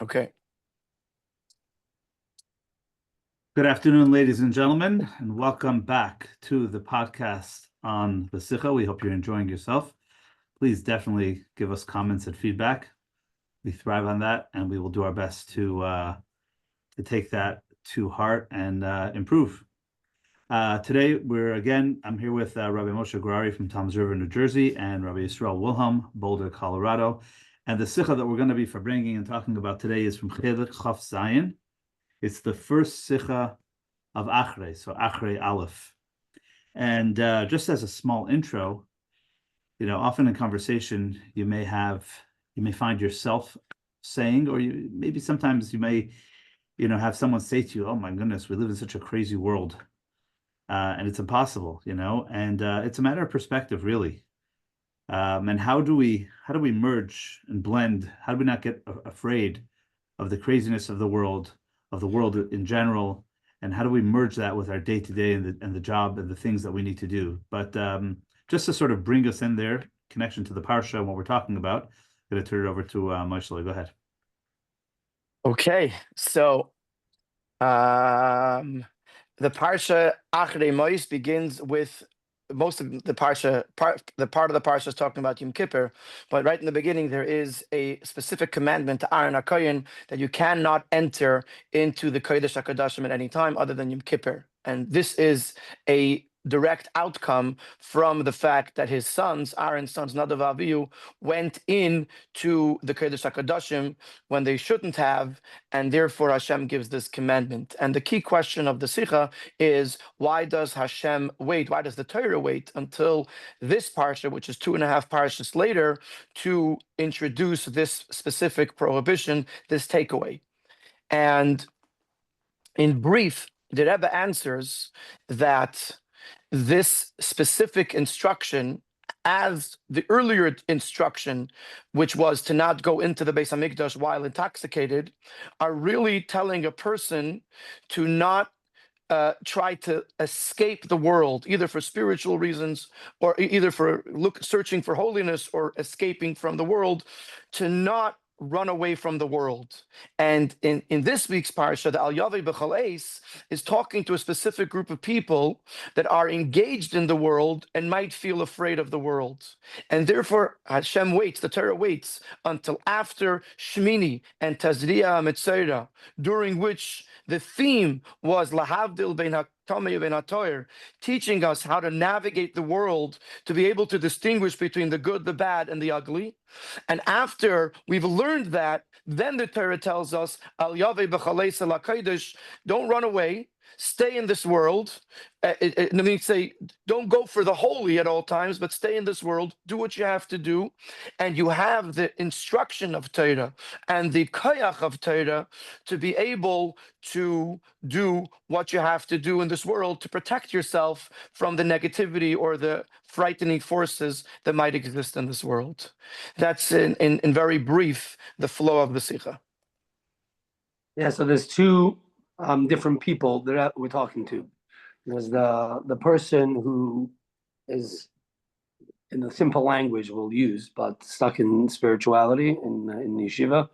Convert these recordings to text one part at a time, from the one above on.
Okay. Good afternoon, ladies and gentlemen, and welcome back to the podcast on the Sicha. We hope you're enjoying yourself. Please definitely give us comments and feedback. We thrive on that, and we will do our best to take that to heart and improve. Today, I'm here with Rabbi Moshe Gourarie from Toms River, New Jersey, and Rabbi Yisroel Wilhelm, Boulder, Colorado. And the Sicha that we're going to be bringing and talking about today is from Chelik Chaf Zayin. It's the first Sicha of Achrei, so Achrei Aleph. And just as a small intro, often in conversation, you may find yourself saying, or maybe sometimes you may, have someone say to you, "Oh my goodness, we live in such a crazy world, and it's impossible," and it's a matter of perspective, really. And how do we merge and blend? How do we not get afraid of the craziness of the world in general? And how do we merge that with our day-to-day and the job and the things that we need to do? But just to sort of bring us in there, connection to the parsha and what we're talking about, I'm going to turn it over to Moshe. Go ahead. Okay, so the parsha Achrei Mois begins with most of the parsha. The part of the parsha is talking about Yom Kippur, but right in the beginning there is a specific commandment to Aaron HaKohen that you cannot enter into the Kodesh HaKodashim at any time other than Yom Kippur, and this is a direct outcome from the fact that his sons, Aaron's sons, Nadav and Avihu, went in to the Kodesh HaKodashim when they shouldn't have, and therefore Hashem gives this commandment. And the key question of the Sicha is, why does Hashem wait? Why does the Torah wait until this parsha, which is 2.5 parshas later, to introduce this specific prohibition, this takeaway? And in brief, the Rebbe answers that this specific instruction, as the earlier instruction, which was to not go into the Beis Hamikdash while intoxicated, are really telling a person to not try to escape the world, either for spiritual reasons or either for searching for holiness or escaping from the world, to not run away from the world. And in this week's parsha, the Al Yavei B'chol Eis is talking to a specific group of people that are engaged in the world and might feel afraid of the world. And therefore, Hashem waits, the Torah waits until after Shmini and Tazria Metzora, during which the theme was Lahavdil Bein HaTamei Bein HaToyer, teaching us how to navigate the world, to be able to distinguish between the good, the bad, and the ugly. And after we've learned that, then the Torah tells us, Al Yavei B'chol Eis Al HaKodesh, don't run away, stay in this world. It means say, don't go for the holy at all times, but stay in this world, do what you have to do. And you have the instruction of Torah and the koyach of Torah to be able to do what you have to do in this world to protect yourself from the negativity or the frightening forces that might exist in this world. That's in very brief the flow of the Sicha. Yeah, so there's two different people that we're talking to. There's the person who is, in the simple language we'll use, but stuck in spirituality in yeshiva,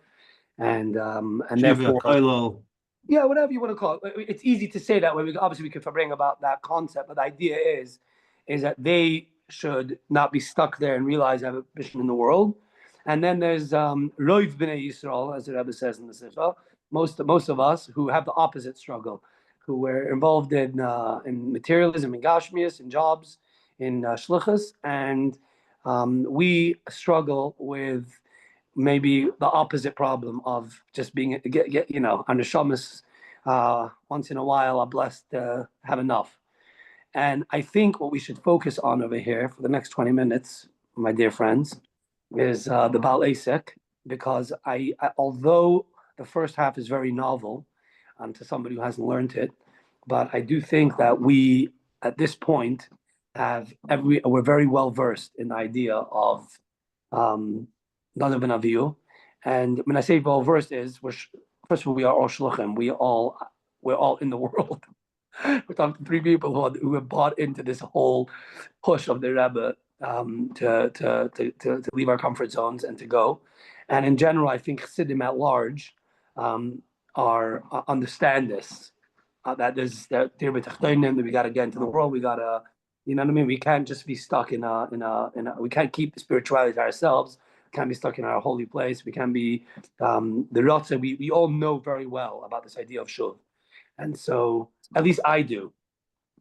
and Shiva, therefore, Koilo. yeah, whatever you want to call it. It's easy to say that way. We can bring about that concept, but the idea is that they should not be stuck there and realize they have a mission in the world. And then there's Roiv B'nai Yisroel, as the Rebbe says in the Sicha, most of us who have the opposite struggle, who were involved in materialism, in gashmias, in jobs, in shlichus, and we struggle with maybe the opposite problem of just being on the shamas. Once in a while are blessed to have enough. And I think what we should focus on over here for the next 20 minutes, my dear friends, is the Baal Asek, because I although the first half is very novel to somebody who hasn't learned it, but I do think that we, at this point, we're very well versed in the idea of Nadav and Avihu. And when I say well versed, first of all, we are all shluchim. We're all in the world. We're talking to three people who have bought into this whole push of the Rebbe to leave our comfort zones and to go. And in general, I think Chassidim at large are understand this. That that we got to get into the world. We got to, you know what I mean. We can't just be stuck in a. We can't keep the spirituality to ourselves. We can't be stuck in our holy place. We can't be the rotza. We all know very well about this idea of shuv, and so at least I do,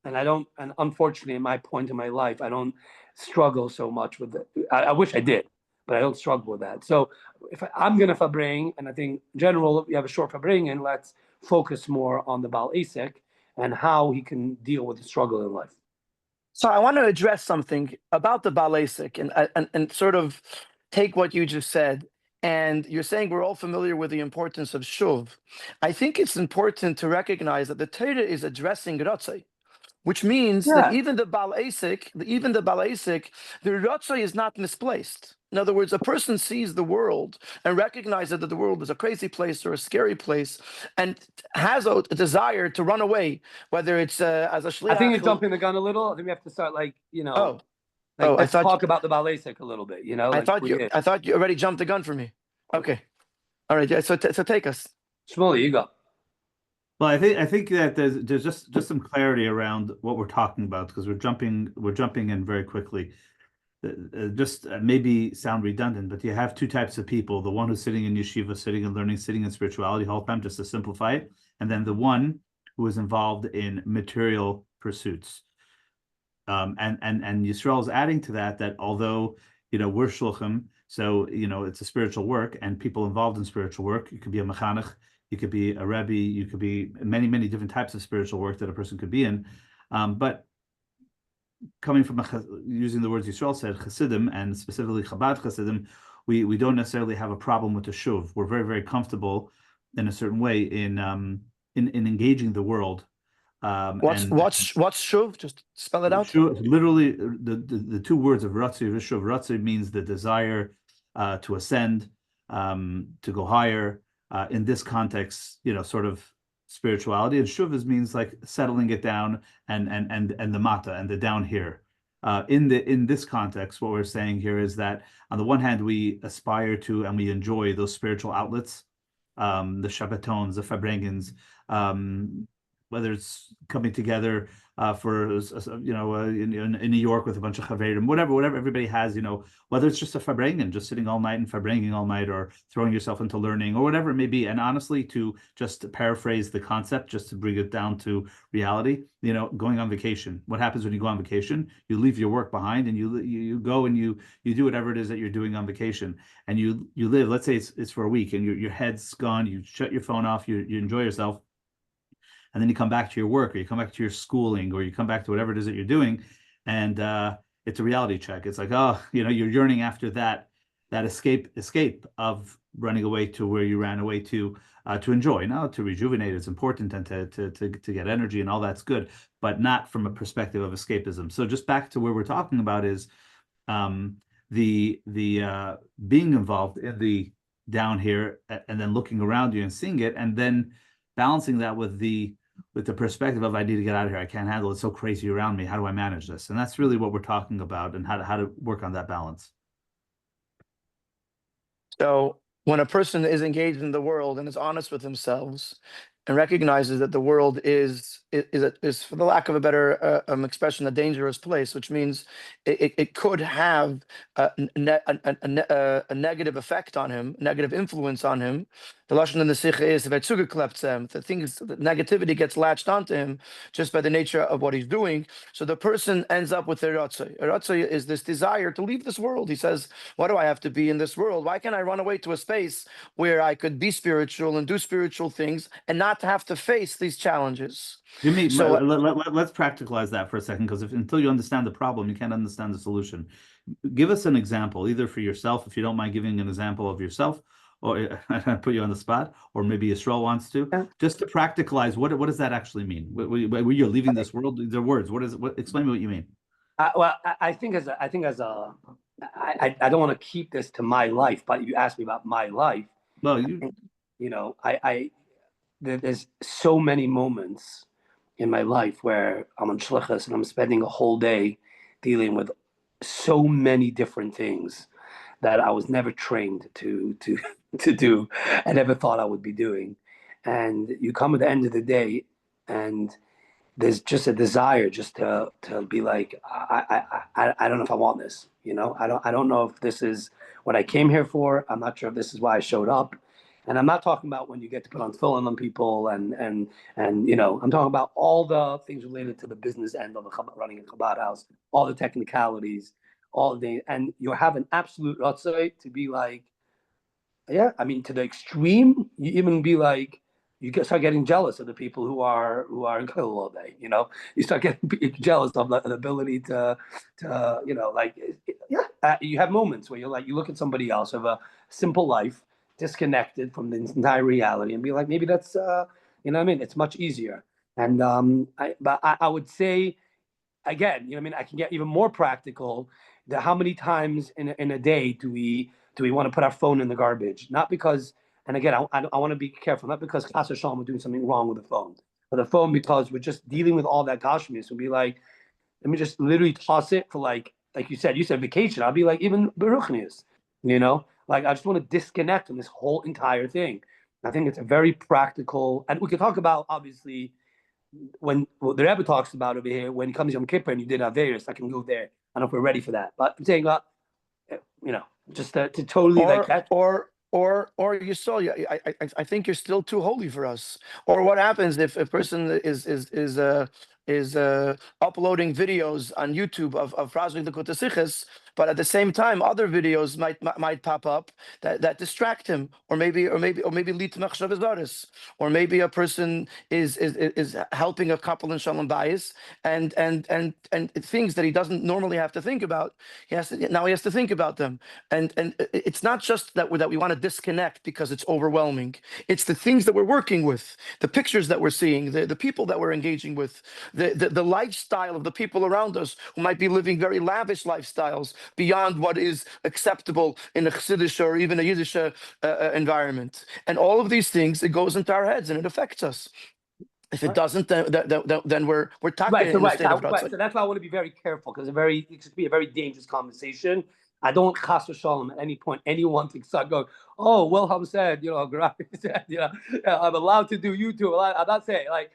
and I don't. And unfortunately, in my point in my life, I don't struggle so much with it. I wish I did, but I don't struggle with that. So if I'm going to fabring, and I think in general, we have a short fabring, and let's focus more on the Baal Asik and how he can deal with the struggle in life. So I want to address something about the Baal Asik and sort of take what you just said. And you're saying we're all familiar with the importance of shuv. I think it's important to recognize that the Torah is addressing Ratzai, which means that even the Baal Asik, the Ratzai is not misplaced. In other words, a person sees the world and recognizes that the world is a crazy place or a scary place and has a desire to run away, whether it's as a shliach. I think you're jumping the gun a little. I think we have to start let's talk about the Baal Asik a little bit, I thought you already jumped the gun for me. Okay. All right. Yeah, so take us. Shmuli, you go. Well, I think that there's just some clarity around what we're talking about, because we're jumping in very quickly. Just maybe sound redundant, but you have two types of people: the one who's sitting in yeshiva, sitting and learning, sitting in spirituality the whole time, just to simplify it, and then the one who is involved in material pursuits. And Yisroel is adding to that although we're shluchim, so it's a spiritual work, and people involved in spiritual work. You could be a mechanech, you could be a rebbe, you could be many different types of spiritual work that a person could be in, but coming from using the words Yisroel said, Chassidim, and specifically Chabad Chassidim, we don't necessarily have a problem with the shuv. We're very comfortable in a certain way in engaging the world. What's shuv? Just spell it out. Shuv, literally, the two words of ratzi v'shuv. Ratzi means the desire to ascend, to go higher. In this context, sort of spirituality, and shuv means like settling it down and the mata and the down here. In this context, what we're saying here is that on the one hand, we aspire to and we enjoy those spiritual outlets, the Shabbatons, the Fabrengens, whether it's coming together for in New York with a bunch of chaverim, whatever everybody has, whether it's just a fabrengen, just sitting all night and fabrenging all night, or throwing yourself into learning, or whatever it may be. And honestly, to just paraphrase the concept, just to bring it down to reality, going on vacation. What happens when you go on vacation? You leave your work behind, and you go and you do whatever it is that you're doing on vacation, and you live. Let's say it's for a week, and your head's gone. You shut your phone off. You enjoy yourself. And then you come back to your work, or you come back to your schooling, or you come back to whatever it is that you're doing, and it's a reality check. It's like, you're yearning after that escape of running away to where you ran away to enjoy. Now, to rejuvenate is important, and to get energy, and all that's good, but not from a perspective of escapism. So just back to where we're talking about is the being involved in the down here, and then looking around you and seeing it, and then balancing that with the perspective of, I need to get out of here. I can't handle it. It's so crazy around me. How do I manage this? And that's really what we're talking about, and how to work on that balance. So when a person is engaged in the world and is honest with themselves and recognizes that the world is for the lack of a better expression, a dangerous place, which means it could have a negative effect on him, negative influence on him. The lashon in the Sicha is that negativity gets latched onto him just by the nature of what he's doing. So the person ends up with a ratzai. A ratzai is this desire to leave this world. He says, "Why do I have to be in this world? Why can't I run away to a space where I could be spiritual and do spiritual things and not have to face these challenges?" So let's practicalize that for a second, because until you understand the problem, you can't understand the solution. Give us an example, either for yourself, if you don't mind giving an example of yourself, or I put you on the spot, or maybe Yisroel wants to, just to practicalize what does that actually mean? When you're leaving this world, these are words. Explain what you mean. Well, I think I don't want to keep this to my life, but you asked me about my life. Well, there's so many moments in my life where I'm on shlichus and I'm spending a whole day dealing with so many different things. that I was never trained to do, I never thought I would be doing. And you come at the end of the day, and there's just a desire just to be like, I don't know if I want this. I don't know if this is what I came here for. I'm not sure if this is why I showed up. And I'm not talking about when you get to put on filling on people and I'm talking about all the things related to the business end of running a Chabad house, all the technicalities, all the and you have an absolute ratzoi to be like, yeah, I mean, to the extreme, you even be like, start getting jealous of the people who are in Kollel all day. You start getting jealous of the ability to you have moments where you're like, you look at somebody else who have a simple life, disconnected from the entire reality, and be like, maybe that's what I mean. It's much easier. And I would say, again, I can get even more practical. How many times in a day do we want to put our phone in the garbage? Not because, and again, I want to be careful, not because Chas v'Shalom we're doing something wrong with the phone, but the phone because we're just dealing with all that gashmius. We'll be like, let me just literally toss it for like you said vacation. I'll be like, even beruchnius, like I just want to disconnect from this whole entire thing. I think it's a very practical, and we can talk about obviously when the Rebbe talks about over here, when it comes Yom Kippur and you did Averis, I can go there. I don't know if we're ready for that, but I'm saying about, just to totally like that. Or you saw, I think you're still too holy for us. Or what happens if a person is uploading videos on YouTube of Razvi the Sichas, but at the same time other videos might pop up that distract him, or maybe lead to machshavas zaros, or maybe a person is helping a couple in shalom bayis and things that he doesn't normally have to think about. He has to think about them, and it's not just that we want to disconnect because it's overwhelming. It's the things that we're working with, the pictures that we're seeing, the people that we're engaging with, the lifestyle of the people around us who might be living very lavish lifestyles beyond what is acceptable in a Chassidish or even a Yiddish environment. And all of these things, it goes into our heads and it affects us. If it doesn't, then we're talking in a state of right. So that's why I want to be very careful, because it could be a very dangerous conversation. I don't want Chas v'Shalom at any point anyone to start going, oh, Wilhelm said, Gourarie said, I'm allowed to do YouTube. I'm not saying, like,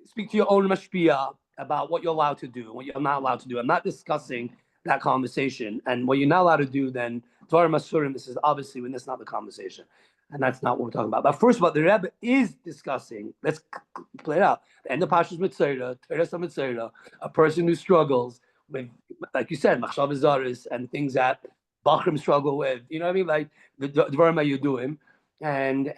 speak to your own mashpia about what you're allowed to do, what you're not allowed to do. I'm not discussing that conversation. And what you're not allowed to do, then Dvarim Asurim, this is obviously when this is not the conversation. And that's not what we're talking about. But first of all, the Rebbe is discussing, let's play it out, the end of Pashas Mitzvah, Teres HaMitzvah, a person who struggles with, like you said, machshavas zaros and things that Bachrim struggle with, you know what I mean? Like the Dvarim you do him. And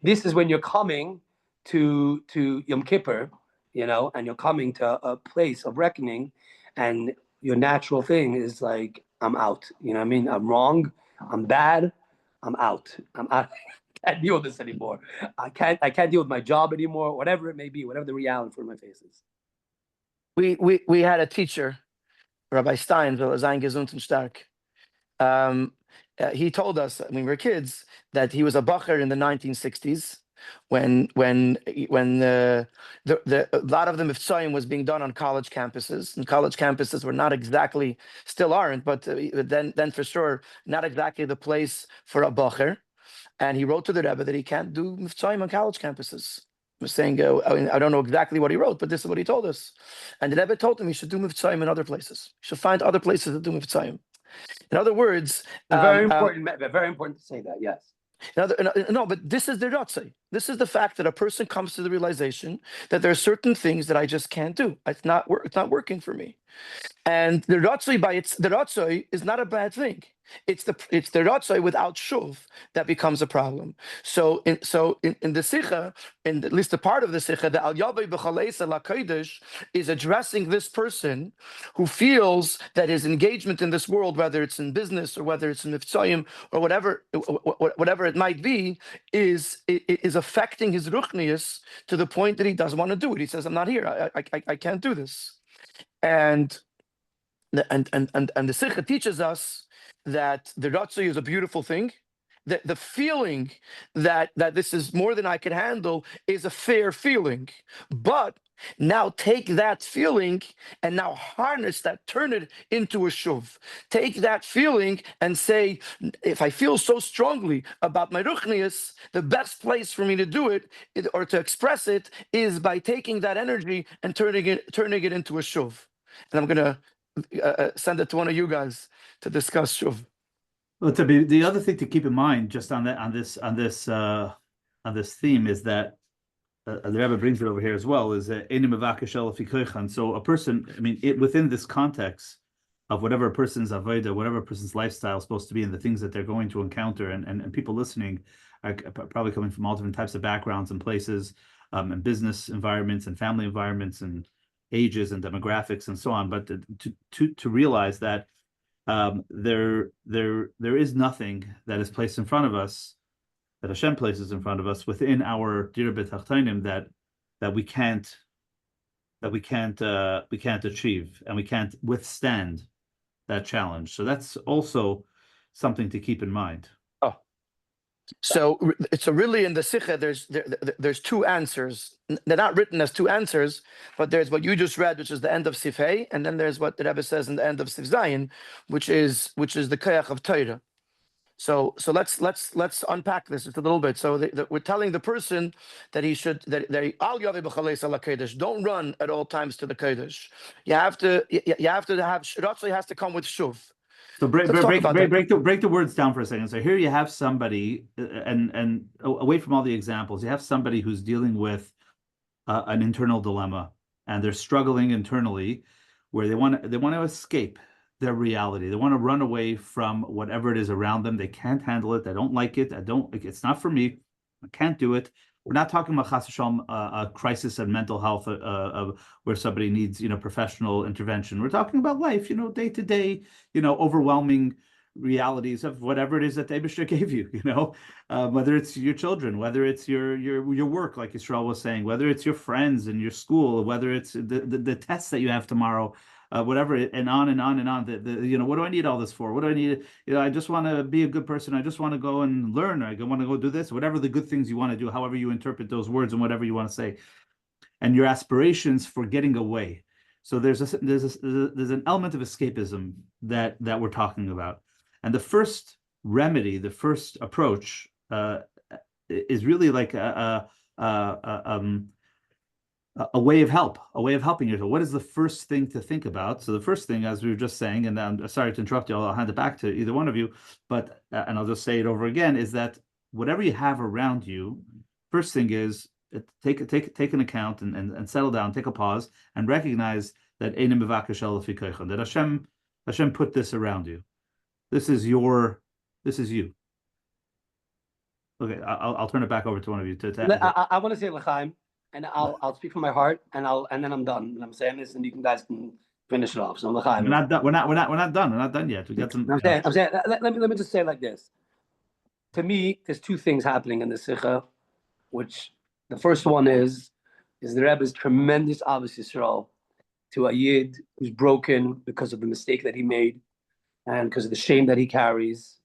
this is when you're coming to Yom Kippur, and you're coming to a place of reckoning, and your natural thing is like, I'm out. You know what I mean? I'm wrong. I'm bad. I'm out. I can't deal with this anymore. I can't deal with my job anymore, whatever it may be, whatever the reality for my face is. We had a teacher, Rabbi Stein, Sein Gesund und Stark. He told us when we were kids that he was a bacher in the 1960s when a lot of the mivtzoyim was being done on college campuses, and college campuses were not exactly, still aren't, but then for sure not exactly the place for a bacher. And he wrote to the Rebbe that he can't do mivtzoyim on college campuses. I was saying, I don't know exactly what he wrote, but this is what he told us. And the Rebbe told him he should do mivtzoyim in other places. He should find other places to do mivtzoyim. In other words, very important to say that. Yes. No, but this is the ratzai. This is the fact that a person comes to the realization that there are certain things that I just can't do. It's not working for me. And the ratzai is not a bad thing. It's the ratzai without shuv that becomes a problem. So in the Sicha, in at least a part of the Sicha, the al yavei b'chaleisa lakodesh is addressing this person who feels that his engagement in this world, whether it's in business or whether it's in mivtzoyim or whatever it might be, is affecting his ruchnius to the point that he doesn't want to do it. He says, "I'm not here. I can't do this." And the Sicha teaches us that the ratzai is a beautiful thing, the feeling that this is more than I can handle is a fair feeling. But now take that feeling and now harness that, turn it into a shuv. Take that feeling and say, if I feel so strongly about my ruchnius, the best place for me to do it or to express it is by taking that energy and turning it into a shuv. And I'm gonna send it to one of you guys to discuss shuv. Well, to be the other thing to keep in mind, just on this theme, is that the Rebbe brings it over here as well. Is so a person, I mean, within this context of whatever a person's avodah, whatever a person's lifestyle is supposed to be, and the things that they're going to encounter, and people listening are probably coming from all different types of backgrounds and places, and business environments and family environments and ages and demographics and so on. But to realize that there is nothing that is placed in front of us, that Hashem places in front of us within our Dira B'Tachtainim that we can't achieve, and we can't withstand that challenge. So that's also something to keep in mind. Oh, so really in the Sicha there's two answers. They're not written as two answers, but there's what you just read, which is the end of Sif Hey, and then there's what the Rebbe says in the end of Sif Zayin, which is the Koyach of Torah. So let's unpack this just a little bit. So we're telling the person that he should don't run at all times to the kodesh. You have to have Ratzah has to come with shuv. So break the words down for a second. So here you have somebody, and away from all the examples, you have somebody who's dealing with an internal dilemma, and they're struggling internally, where they want to escape their reality. They want to run away from whatever it is around them. They can't handle it. They don't like it. It's not for me. I can't do it. We're not talking about chas v'shalom, a crisis in mental health where somebody needs, professional intervention. We're talking about life, day to day, overwhelming realities of whatever it is that the Eibishter gave you, whether it's your children, whether it's your work, like Yisroel was saying, whether it's your friends and your school, whether it's the tests that you have tomorrow, whatever, and on and on and on. What do I need all this for? What do I need? I just want to be a good person. I just want to go and learn. I want to go do this. Whatever the good things you want to do, however you interpret those words and whatever you want to say, and your aspirations for getting away. So there's an element of escapism that we're talking about, and the first remedy, the first approach, is really like a way of helping yourself. What is the first thing to think about? So the first thing, as we were just saying, and I'm sorry to interrupt you, I'll hand it back to either one of you, but and I'll just say it over again, is that whatever you have around you, first thing is take an account and settle down, take a pause, and recognize that that Hashem put this around you. This is you. Okay, I'll turn it back over to one of you I want to say l'chaim, and I'll speak from my heart, and then I'm done. And I'm saying this, and you guys can finish it off. So l'chaim. We're not done. We're not done. We're not done yet. We got some. I'm saying. Let me just say it like this. To me, there's two things happening in the Sicha, which the first one is the Rebbe's tremendous Ahavas Yisroel to a Yid who's broken because of the mistake that he made, and because of the shame that he carries,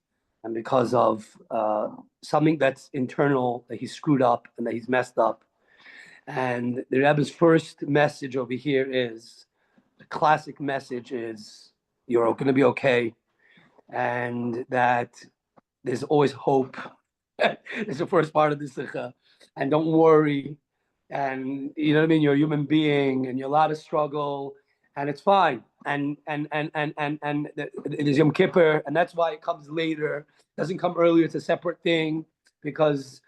and because of something that's internal that he screwed up and that he's messed up. And the Rebbe's first message over here is, the classic message is, you're going to be okay, and that there's always hope. It's the first part of the Sicha. And don't worry. And you know what I mean? You're a human being, and you're allowed to struggle, and it's fine. And there's Yom Kippur, and that's why it comes later. It doesn't come earlier. It's a separate thing, because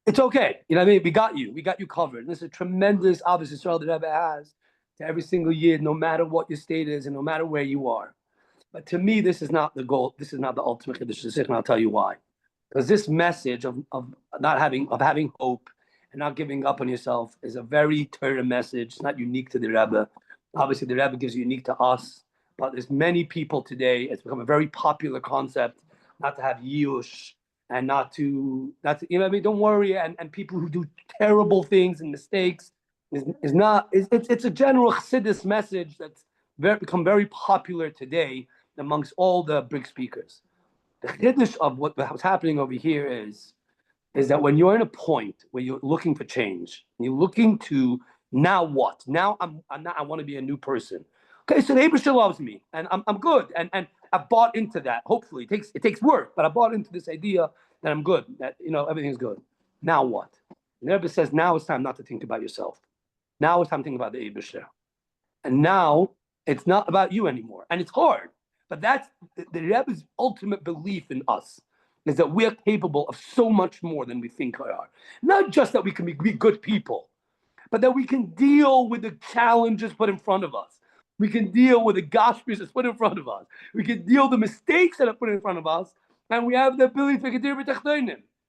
it's okay. You know what I mean? We got you covered. And there's a tremendous Ahavas Yisroel that Rebbe has to every single year, no matter what your state is and no matter where you are. But to me, this is not the goal. This is not the ultimate Chiddush, and I'll tell you why. Because this message of having hope and not giving up on yourself is a very Torah message. It's not unique to the Rebbe. Obviously, the Rebbe gives unique to us, but there's many people today. It's become a very popular concept not to have yiush and not to you know what I mean. Don't worry, and people who do terrible things and mistakes is not. It's a general Chassidus message that's become very popular today amongst all the big speakers. The chiddush of what's happening over here is that when you're in a point where you're looking for change, you're looking to now what? Now I want to be a new person. Okay, so the Eibusher loves me, and I'm good, and I bought into that. Hopefully, it takes work, but I bought into this idea that I'm good, that everything's good. Now what? The Rebbe says now it's time not to think about yourself. Now it's time to think about the Eibusher, and now it's not about you anymore, and it's hard, but that's the Rebbe's ultimate belief in us. Is that we're capable of so much more than we think we are. Not just that we can be good people, but that we can deal with the challenges put in front of us. We can deal with the gospels that's put in front of us. We can deal with the mistakes that are put in front of us, and we have the ability to get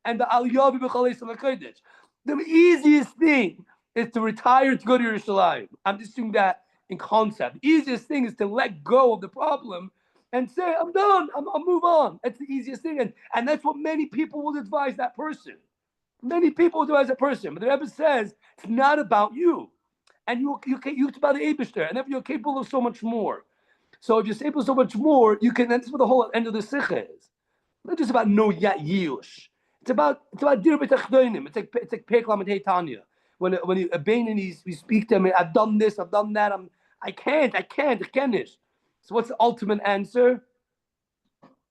and the aliyah b'chalei. The easiest thing is to retire to go to Yerushalayim. I'm just doing that in concept. The easiest thing is to let go of the problem and say, I'm done, I'll move on. That's the easiest thing. And that's what many people will advise that person. Many people will advise that person. But the Rebbe says, it's not about you. And it's about the Eibusher. And if you're capable of so much more. So if you're capable of so much more, you can, that's what the whole end of the Sicha is. It's not just about no yayush. It's about dir b'tachdonim. It's like Peklam and Heitanya. When you we speak to him, I've done this, I've done that, I can't. So what's the ultimate answer?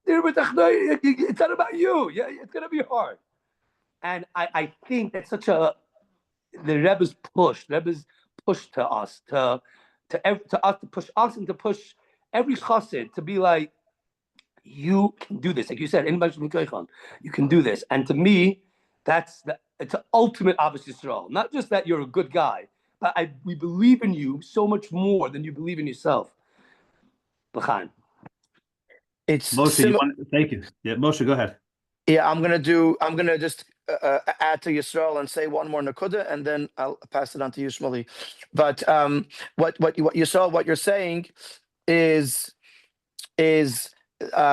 It's not about you. Yeah, it's gonna be hard. And I think that's such the Rebbe's push to us, to push us and to push every chassid to be like, you can do this. Like you said, you can do this. And to me, it's an ultimate Ahavas Yisrael. Not just that you're a good guy, but we believe in you so much more than you believe in yourself. It's Moshe, thank you. Yeah, Moshe, go ahead. Yeah, I'm gonna just add to Yisroel and say one more nakuda, and then I'll pass it on to you, Shmuli. But what you're saying is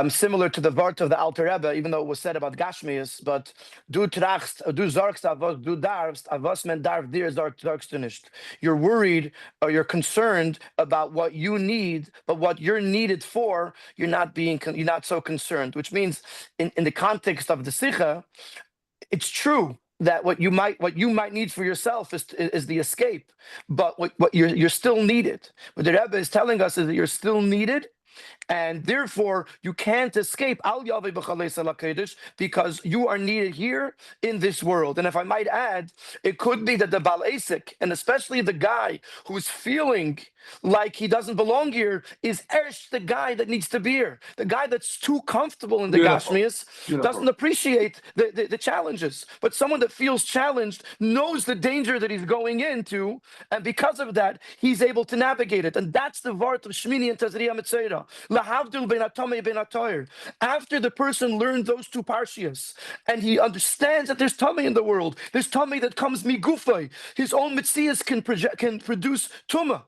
similar to the Vart of the Alter Rebbe, even though it was said about Gashmias, but du trachst, du sorgst avos, du darfst, avos men darf dir sorgst du nicht. You're worried or you're concerned about what you need, but what you're needed for, you're not so concerned, which means in the context of the Sicha, it's true that what you might need for yourself is the escape, but what you're still needed. What the Rebbe is telling us is that you're still needed, and therefore you can't escape al yavei b'chalei salakedesh, because you are needed here in this world. And if I might add, it could be that the Bal Asik, and especially the guy who's feeling like he doesn't belong here, is the guy that needs to be here. The guy that's too comfortable in the Gashmias doesn't appreciate the challenges. But someone that feels challenged knows the danger that he's going into, and because of that, he's able to navigate it. And that's the Vart of Shmini and Tazriya Mitzera. Lahavdil ben Atomei ben Atoyer. After the person learned those two parshias, and he understands that there's tummy in the world, there's tummy that comes migufay, his own mitzias can produce tumah.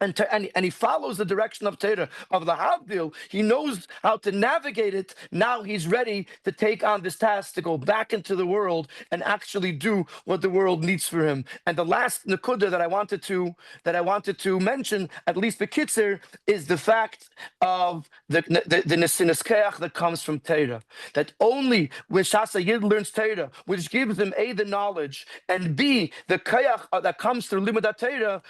And he follows the direction of Torah, of the Havdil. He knows how to navigate it. Now he's ready to take on this task to go back into the world and actually do what the world needs for him. And the last nakuda that I wanted to mention, at least the kitzer, is the fact of the nesiniskeach that comes from Torah. That only when Shasa Yid learns Torah, which gives him A, the knowledge, and B, the kayach that comes through Limud Torah,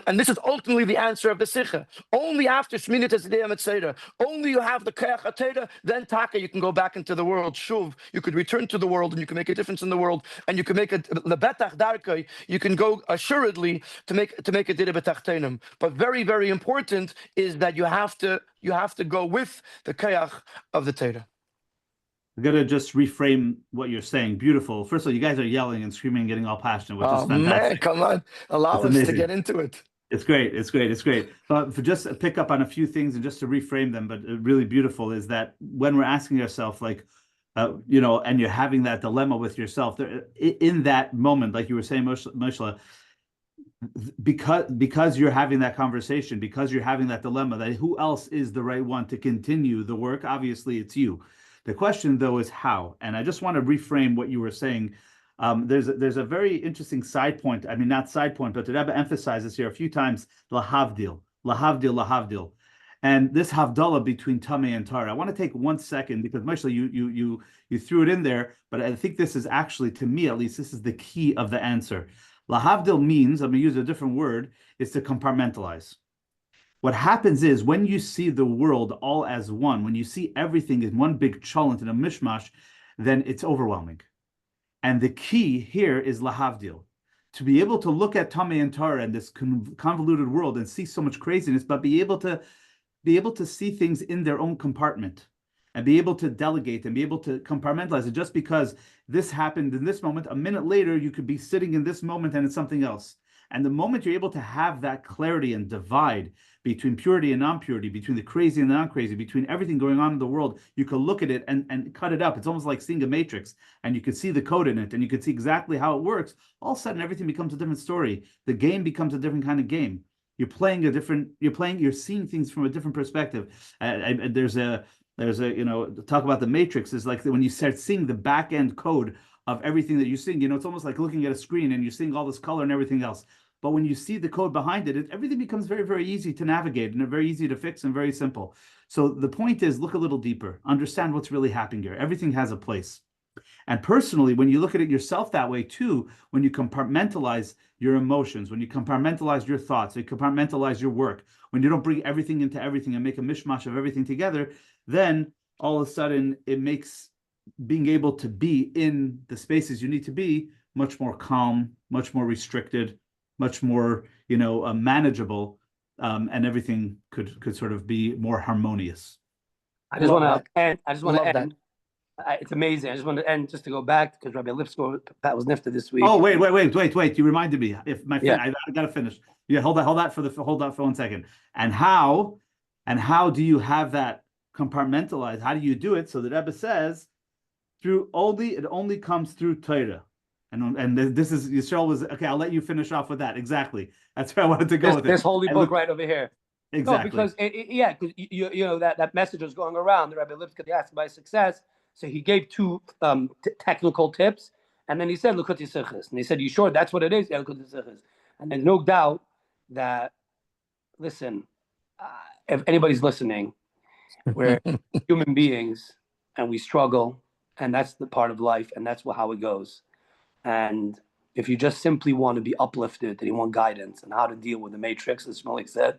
and this is ultimately the answer of the Sicha. Only after Shmini Tezidei Mitzera, only you have the Kayach HaTorah, then Taka, you can go back into the world. Shuv, you could return to the world, and you can make a difference in the world, and you can make a lebetach darkei. You can go assuredly to make a dira betachtenim. But very, very important is that you have to go with the Kayach of the Torah. I'm going to just reframe what you're saying. Beautiful. First of all, you guys are yelling and screaming and getting all passionate, which is fantastic. Man, come on. Allow us to get into it. It's great. But for just pick up on a few things and just to reframe them, but really beautiful is that when we're asking ourselves, like, and you're having that dilemma with yourself, in that moment, like you were saying, Moshe, because you're having that conversation, because you're having that dilemma, that who else is the right one to continue the work? Obviously, it's you. The question, though, is how. And I just want to reframe what you were saying. There's a very interesting side point. I mean, not side point, but the Rebbe emphasizes here a few times, lahavdil. And this havdalah between Tameh and Tahor. I want to take 1 second because Moshe, you threw it in there, but I think this is actually, to me at least, this is the key of the answer. Lahavdil means, I'm going to use a different word, is to compartmentalize. What happens is when you see the world all as one, when you see everything in one big cholent and a mishmash, then it's overwhelming. And the key here is lahavdil, to be able to look at Tameh and Tahor and this convoluted world and see so much craziness, but be able to see things in their own compartment and be able to delegate and be able to compartmentalize it. Just because this happened in this moment, a minute later, you could be sitting in this moment and it's something else. And the moment you're able to have that clarity and divide between purity and non-purity, between the crazy and the non-crazy, between everything going on in the world, you can look at it and cut it up. It's almost like seeing a matrix, and you can see the code in it, and you can see exactly how it works. All of a sudden, everything becomes a different story. The game becomes a different kind of game. You're seeing things from a different perspective. There's a talk about the matrix is like when you start seeing the back end code of everything that you're seeing, it's almost like looking at a screen and you're seeing all this color and everything else. But when you see the code behind it, everything becomes very, very easy to navigate and very easy to fix and very simple. So the point is, look a little deeper, understand what's really happening here. Everything has a place. And personally, when you look at it yourself that way too, when you compartmentalize your emotions, when you compartmentalize your thoughts, you compartmentalize your work, when you don't bring everything into everything and make a mishmash of everything together, then all of a sudden it makes being able to be in the spaces you need to be much more calm, much more restricted, much more, manageable, and everything could sort of be more harmonious. I just want to end. Love that. It's amazing. I just want to end just to go back because Rabbi Lipsky Pat was nifted this week. Oh, wait! You reminded me. If my friend, I got to finish. Yeah, hold that for 1 second. And how do you have that compartmentalized? How do you do it? So the Rebbe says, it only comes through Torah. And this is Yisroel was okay. I'll let you finish off with that. Exactly. That's where I wanted to go with it. This holy book right over here. Exactly. No, because because that message was going around. The Rabbi Lipsky asked by success, so he gave two technical tips, and then he said L'kutei Sichos, and he said, "You sure that's what it is?" Yeah, L'kutei Sichos. And there's no doubt that. Listen, if anybody's listening, we're human beings, and we struggle, and that's the part of life, and that's how it goes. And if you just simply want to be uplifted and you want guidance on how to deal with the matrix, as Shmuli said,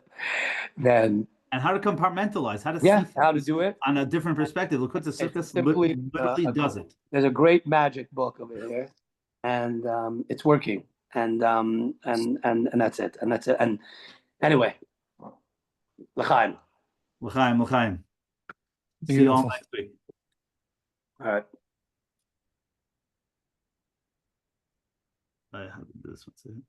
then and how to compartmentalize, how to see how to do it on a different perspective. L'kutei Sichos literally does it. There's a great magic book over here, and it's working, and that's it, and anyway, l'chaim. See you all next week. All right. I have this one.